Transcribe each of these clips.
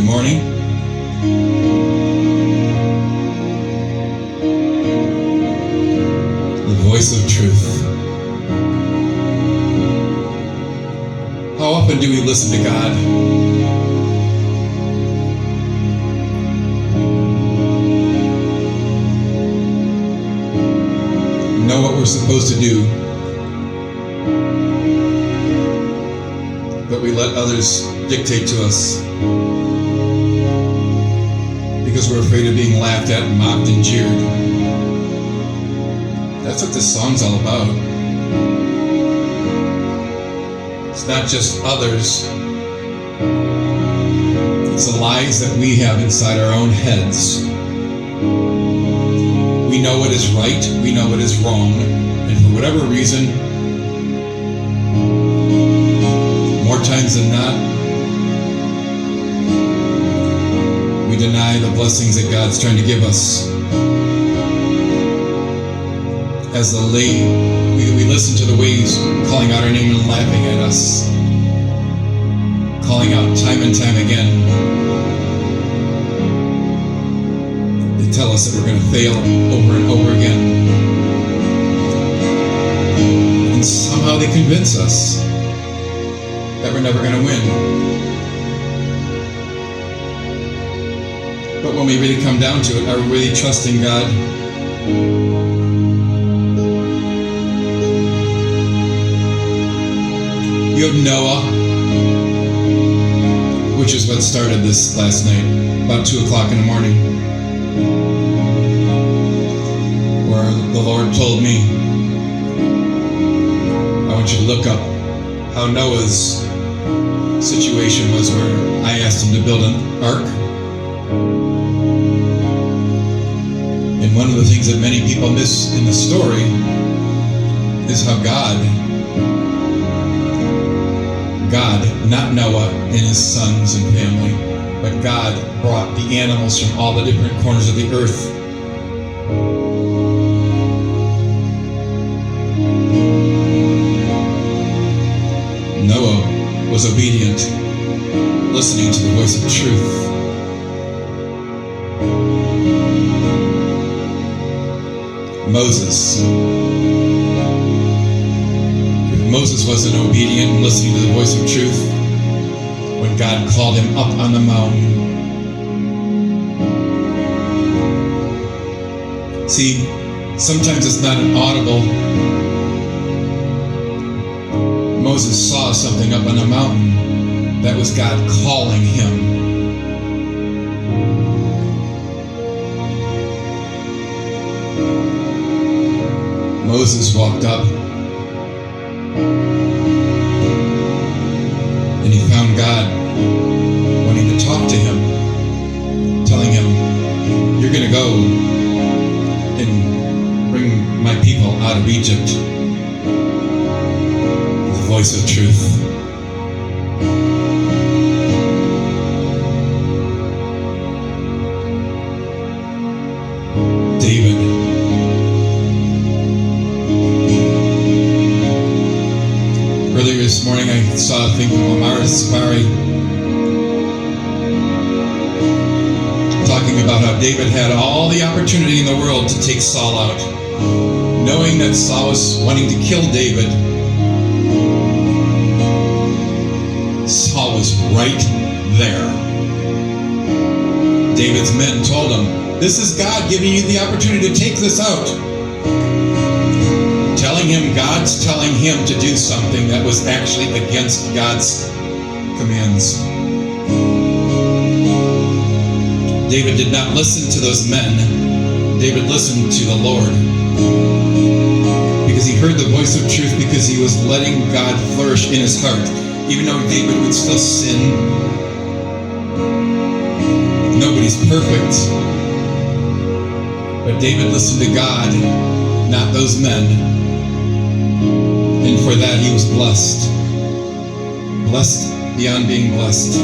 morning. The voice of truth. How often do we listen to God? Know what we're supposed to do, but we let others dictate to us because we're afraid of being laughed at, mocked, and jeered. That's what this song's all about. It's not just others. It's the lies that we have inside our own heads. We know what is right, we know what is wrong, and for whatever reason, more times than not, we deny the blessings that God's trying to give us. As we listen to the ways calling out our name and laughing at us, calling out time and time again. They tell us that we're going to fail over and over again. And somehow they convince us that we're never going to win. But when we really come down to it, are we really trusting God? You have Noah, which is what started this last night, about 2 o'clock in the morning, where the Lord told me, I want you to look up how Noah's situation was, where I asked him to build an ark. And one of the things that many people miss in the story is how God, not Noah and his sons and family, but God brought the animals from all the different corners of the earth. Noah was obedient, listening to the voice of truth. Moses wasn't obedient and listening to the voice of truth when God called him up on the mountain. See, sometimes it's not an audible. Moses saw something up on the mountain. That was God calling him. Moses walked up and he found God wanting to talk to him, telling him, you're going to go and bring my people out of Egypt. The voice of truth. Earlier this morning, I saw a thing from Omar Safari talking about how David had all the opportunity in the world to take Saul out, knowing that Saul was wanting to kill David. Saul was right there. David's men told him, this is God giving you the opportunity to take this out. God's telling him to do something that was actually against God's commands. David did not listen to those men. David listened to the Lord because he heard the voice of truth, because he was letting God flourish in his heart. Even though David would still sin, nobody's perfect. But David listened to God, not those men. And for that he was blessed. Blessed beyond being blessed.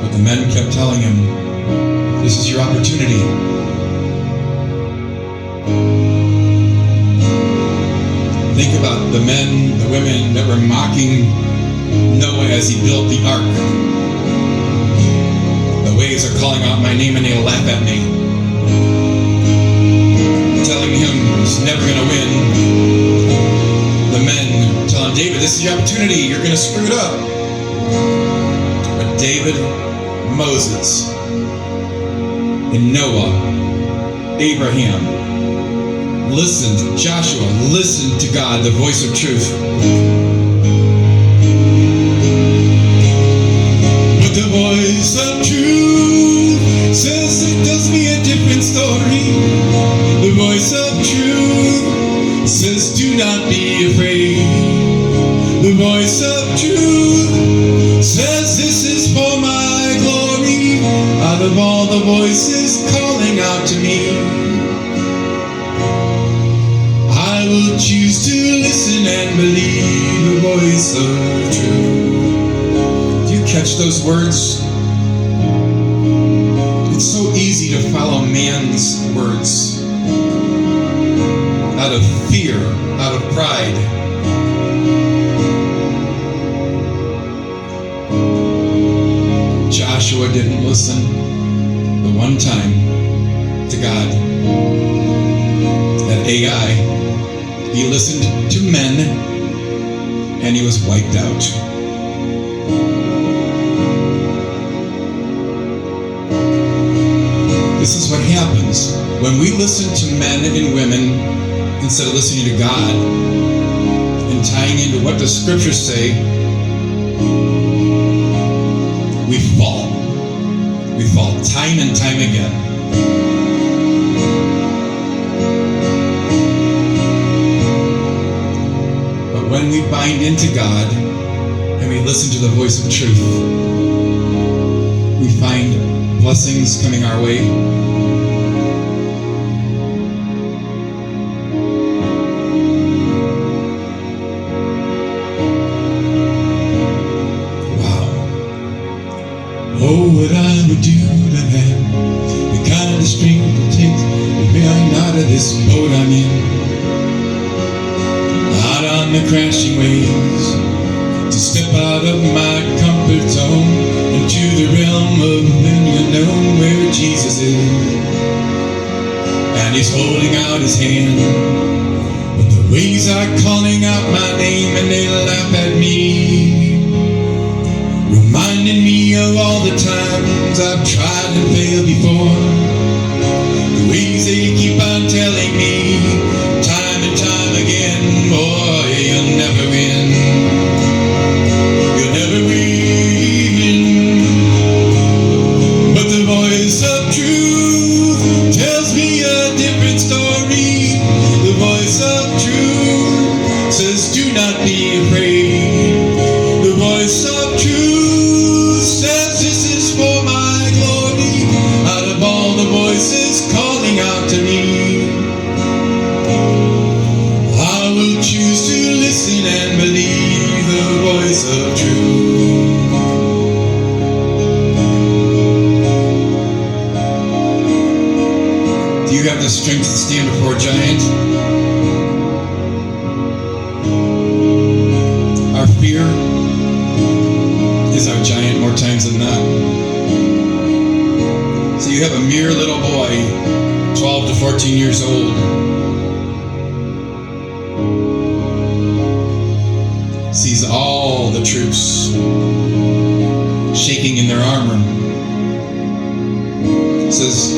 But the men kept telling him, this is your opportunity. Think about the men, the women that were mocking Noah as he built the ark. The waves are calling out my name and they laugh at me, telling him he's never going to win. The men telling David, this is your opportunity, you're going to screw it up. But David, Moses, and Noah, Abraham, listened. Joshua listened to God, the voice of truth. But the voice of truth says it tells me a different story. The voice of truth says do not be afraid. The voice of truth says this is for my glory. Out of all the voices calling out to me, I will choose to listen and believe the voice of truth. Do you catch those words? It's so easy to follow man's words out of fear, out of pride. Joshua didn't listen the one time to God. At Ai, he listened to men and he was wiped out. This is what happens when we listen to men and women instead of listening to God and tying into what the scriptures say. We fall. We fall time and time again. But when we bind into God and we listen to the voice of truth, we find blessings coming our way. Oh, what I would do to have the kind of strength it takes to be out of this boat I'm in, out on the crashing waves, to step out of my comfort zone into the realm of the unknown where Jesus is, and he's holding out his hand, but the waves are calling out my name and they laugh at me, reminding me of all the times I've tried and failed before. The ways they keep on telling me, time and time again, boy, you'll never win. You'll never win. But the voice of truth tells me a different story. The voice of truth says do not be afraid. The voice of truth says this is for my glory. Out of all the voices calling out to me, I will choose to listen and believe the voice of truth. Do you have the strength to stand before a giant? Our fear is our giant more times than not. So you have a mere little boy, 12 to 14 years old, sees all the troops shaking in their armor, says,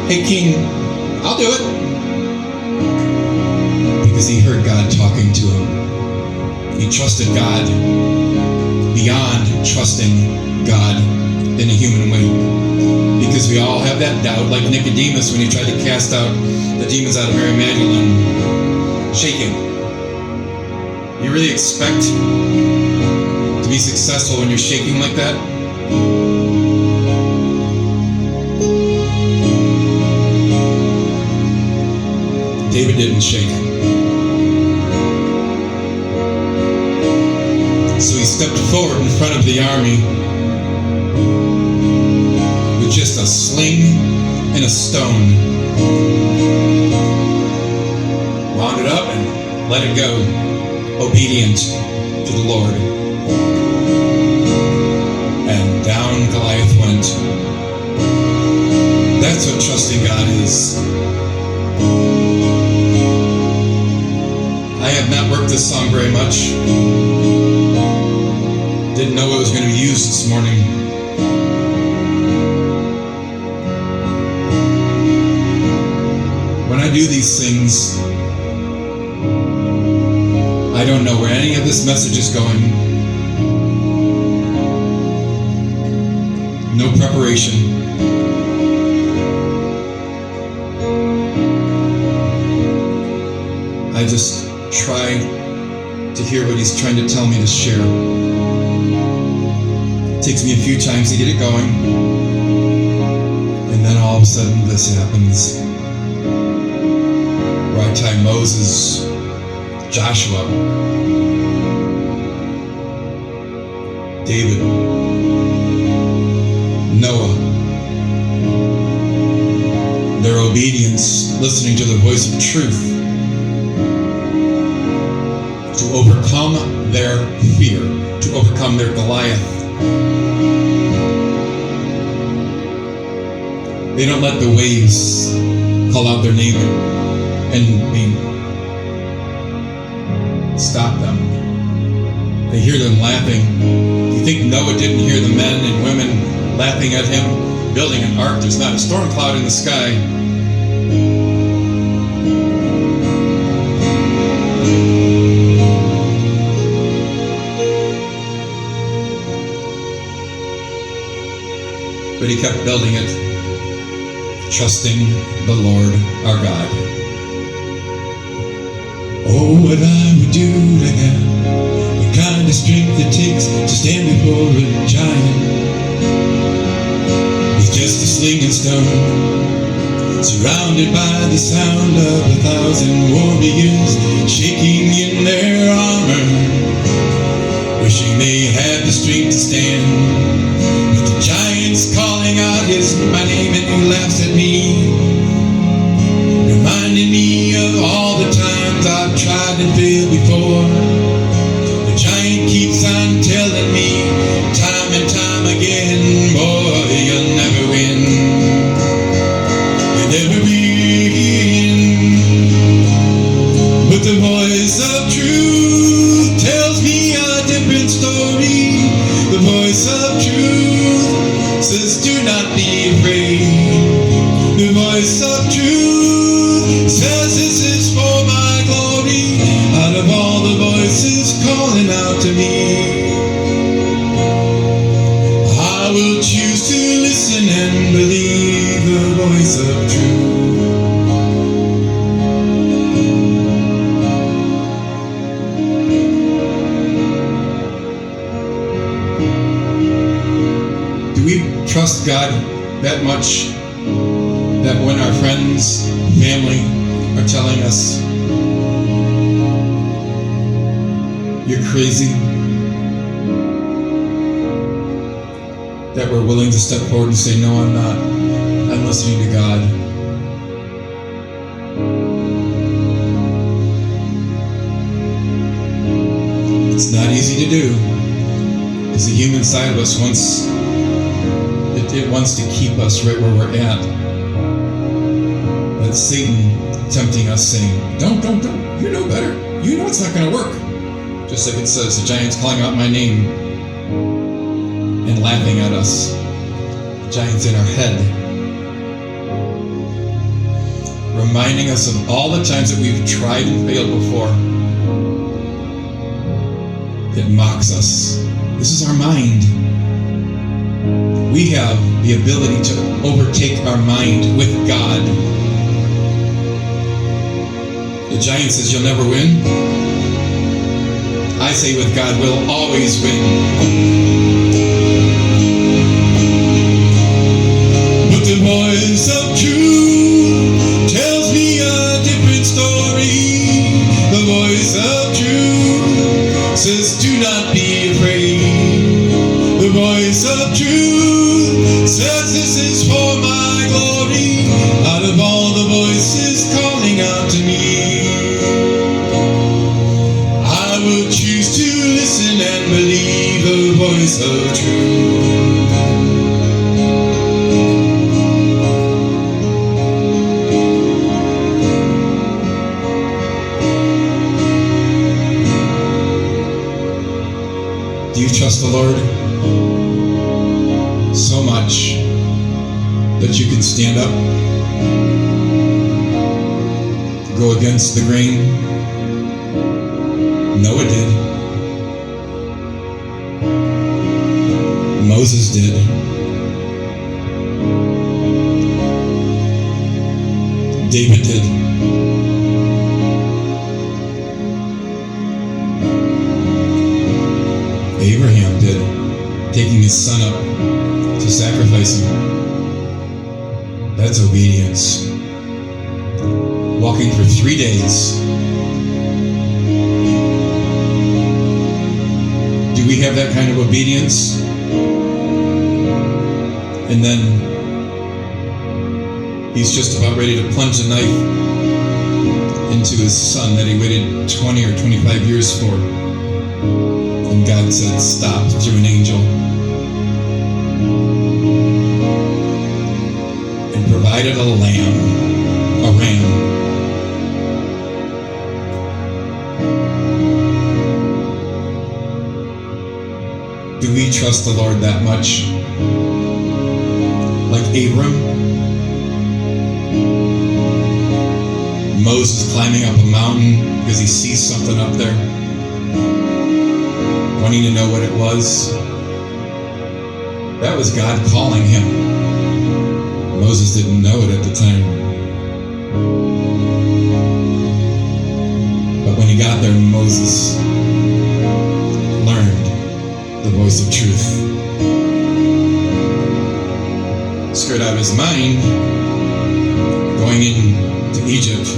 hey king, I'll do it. Because he heard God talking to him. He trusted God beyond trusting God in a human way. Because we all have that doubt, like Nicodemus when he tried to cast out the demons out of Mary Magdalene, shaking. You really expect to be successful when you're shaking like that? David didn't shake. So he stepped forward in front of the army with just a sling and a stone. Wound it up and let it go, obedient to the Lord. And down Goliath went. That's what trusting God is. I have not worked this song very much. Didn't know it was going to be used this morning. When I do these things, I don't know where any of this message is going. No preparation. I just try to hear what he's trying to tell me to share. It takes me a few times to get it going, and then all of a sudden this happens. Where I tie Moses, Joshua, David, Noah, their obedience, listening to the voice of truth, to overcome their fear, to overcome their Goliath. They don't let the waves call out their name and stop them. They hear them laughing. Do you think Noah didn't hear the men and women laughing at him, building an ark? There's not a storm cloud in the sky. But he kept building it, trusting the Lord our God. Oh, what I would do to have the kind of strength it takes to stand before a giant with just a sling and stone, surrounded by the sound of 1,000 warriors shaking in their armor, wishing they had the strength to stand. But the giant's calling out my name, and he laughs at me, reminding me of all the times I've tried and failed before. The giant keeps on telling me time and time again, boy, you'll never win. You'll never win. But the voice of truth tells me a different story. The voice of truth says, do not be afraid. The voice of truth says, this is for my glory. Out of all the voices calling out to me, I will choose to listen and believe the voice of truth. Do we trust God that much that when our friends, family are telling us, you're crazy, that we're willing to step forward and say, no, I'm not. I'm listening to God. It's not easy to do, because the human side of us wants to keep us right where we're at. But Satan tempting us, saying, don't, you know better. You know it's not going to work. Just like it says, the giant's calling out my name and laughing at us. The giant's in our head, reminding us of all the times that we've tried and failed before. It mocks us. This is our mind. We have the ability to overtake our mind with God. The giant says, you'll never win. I say, with God, we'll always win. But the voice of truth tells me a different story. The voice of truth says, do not be afraid. The voice of truth says, this is for my glory. Out of all the voices calling out to me, I will choose to listen and believe the voice of truth. Do you trust the Lord so much that you can stand up, go against the grain? Noah did. Moses did. David did. Abraham did, taking his son up to sacrifice him. That's obedience. Walking for 3 days. Do we have that kind of obedience? And then he's just about ready to plunge a knife into his son that he waited 20 or 25 years for. And God said, stop, through an angel. And provided a ram. Do we trust the Lord that much? Like Abram? Moses climbing up a mountain because he sees something up there, wanting to know what it was. That was God calling him. Moses didn't know it at the time. But when he got there, Moses learned the voice of truth. Scared out of his mind, going into Egypt.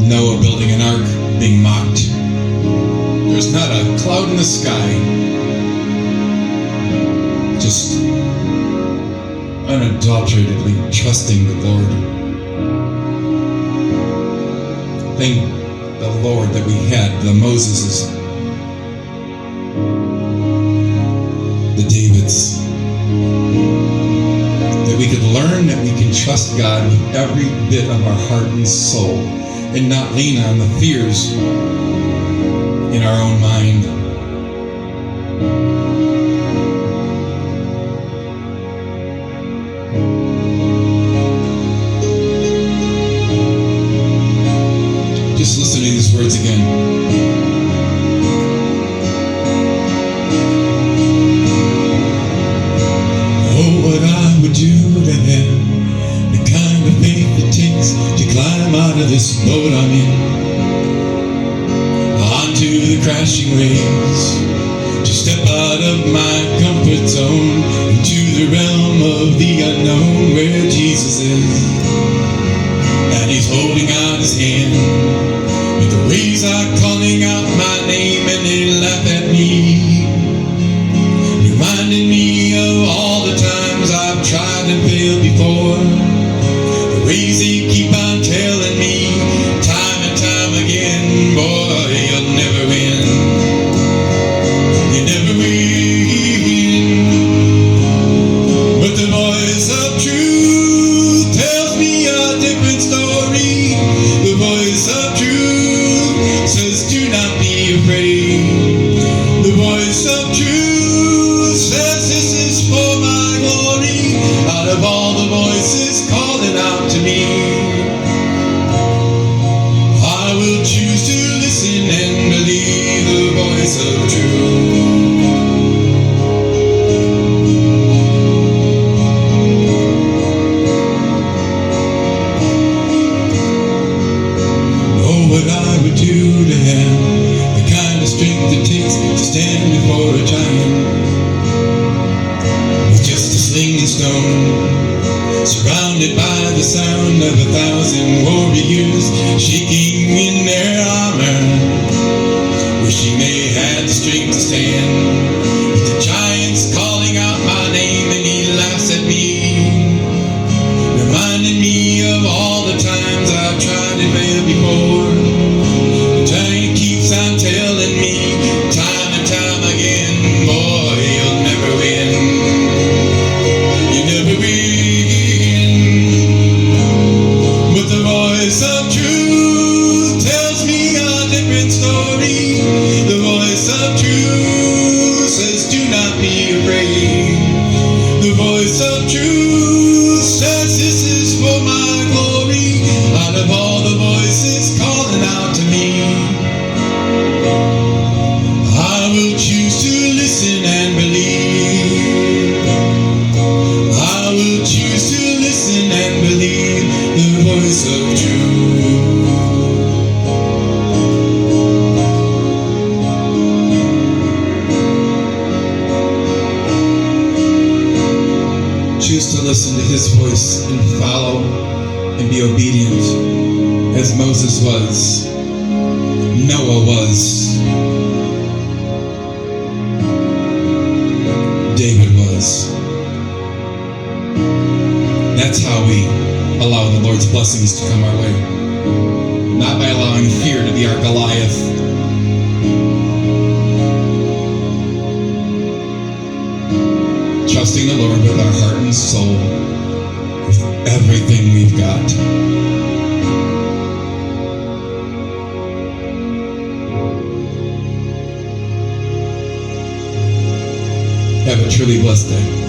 Noah building an ark, being mocked. There's not a cloud in the sky. Just unadulteratedly trusting the Lord. Thank the Lord that we had the Moseses, the Davids, that we could learn that we can trust God with every bit of our heart and soul and not lean on the fears in our own mind. Just listen to these words again. Oh, what I would do to have the kind of faith it takes to climb out of this boat I'm in, onto the crashing waves, to step out of my comfort zone into the realm of the unknown where Jesus is, and he's holding out his hand, but the waves are calling out my name and they laugh at me, reminding me of all the times I've tried and failed before. The waves they keep on telling me time and time again, boy, you'll never win. You never win. But the voice of truth tells me a different story. The voice of truth says do not be afraid. The voice of truth says this is for my glory. Out of all the voices calling out to me, I will choose to listen and believe the voice of truth. Oh, what I would do to have the kind of strength it takes to stand before a giant with just a sling and stone, surrounded by the sound of 1,000 warriors shaking in their armor, wishing they had the strength to stand. But the giant's calling out my name and he laughs at me, reminding me of all the times I've tried and failed before. The giant keeps on telling me time and time again, boy, you'll never win. You never win. But the voice of truth tells me a different story. glory. The voice of truth says, do not be afraid. The voice of truth says, this is for my glory. Out of all the voices calling out to me, I will choose to listen and believe. I will choose to listen and believe the voice of truth. Choose to listen to his voice and follow and be obedient as Moses was, Noah was, David was. That's how we allow the Lord's blessings to come our way. Not by allowing fear to be our Goliath. Trusting the Lord with our heart and soul, with everything we've got. Have a truly blessed day.